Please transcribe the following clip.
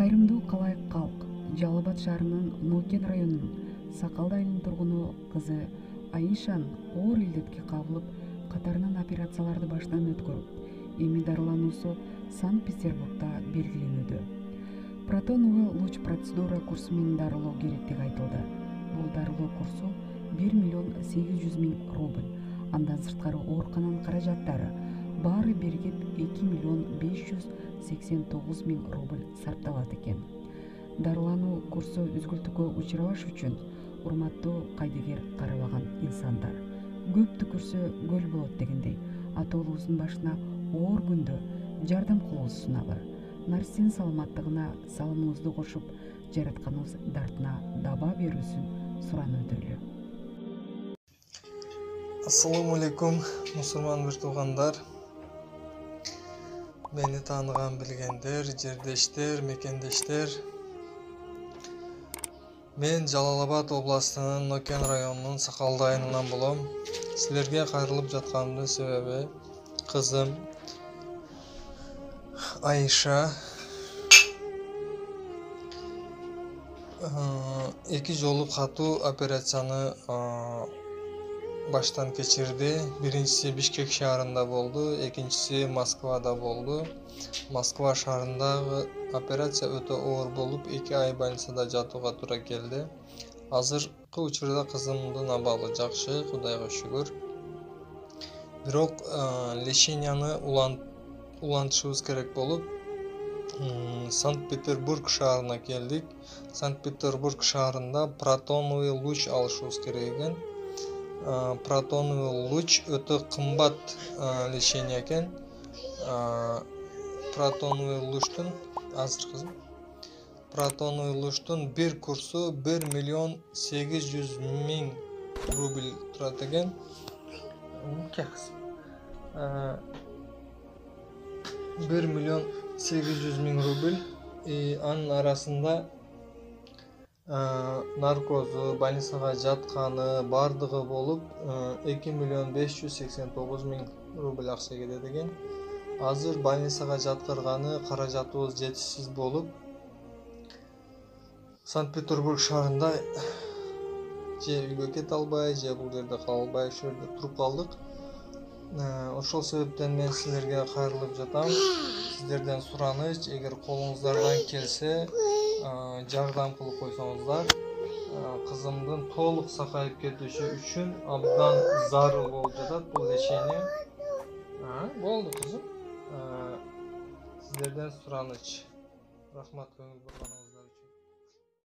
Кайрымдуу калайык калк Жалал Абад шаарынын Нокен районунун Сакалды айылынын тургуну кызы Аишанын оор илдетке кабылып, катарынан операцияларды баштан өткөрүп, эми дарылануусу Санкт-Петербургда белгиленүүдө. Протоновый луч процедура курсу менен дарылоо керектиги айтылды. Бул дарылоо курсу 1,8 миллион рубль. Андан сырткары оорукананын каражаттары баары биригип 2,589 рубль сарпталат экен. Дарылануу курсу үзгүлтүккө учурабаш үчүн урматтуу кайдыгер карабаган инсандар. Көп түкүрсө көл болот дегендей, атоолубуздун башына оор күндө жардам кылуубузду суналы. Нарсенин саламаттыгына салымыңызды кошуп, жаратканыбыз дартына даба берүүсүн суранууда эле. Ассаламу алейкум, мусулман бир туугандар. Мени тааныган билгендер, жердештер, мекендештер. Мен Жалал Абад областынын Нокен районунун Сакалды айылынан болом. Силерге кайрылып жатканымдын себеби кызым Аиша 2 жолу катуу операцияны баштан кечирди. Биринчиси Бишкек шаарында болду, экинчиси Москвада болду. Москва шаарындагы операция өтө оор болуп, 2 ай больницада жатууга туура келди. Азыркы учурда кызымдын абалы жакшы, Кудайга шүгүр. Бирок леченияны улантышыбыз керек болуп, Санкт-Петербург шаарына келдик. Санкт-Петербург шаарында протоновый луч алышыбыз керек экен. Протоновый луч өтө кымбат лечение экен. Протоновый лучтун бир курсу 1,8 миллион рубль турат экен. 1,8 миллион рубль. Анын арасында наркозу, больницага жатканы бардыгы болуп 2,589 рубль акча кетет экен. Азыр больницага жаткырганы каражатыбыз жетишсиз болуп, Санкт-Петербург шаарында же үйгө кете албай, же бул жерде кала албай, ошол жерде туруп калдык. Ошол себептен мен силерге кайрылып жатам. Сиздерден сураныч, эгер колуңуздардан келсе, жардам кылып койсоңуздар, кызымдын толук сакайып кетиши үчүн абдан зарыл болуп жатат бул лечение. Болду кызым. Сиздерден сураныч. Рахмат көңүл бурганыңыздар үчүн.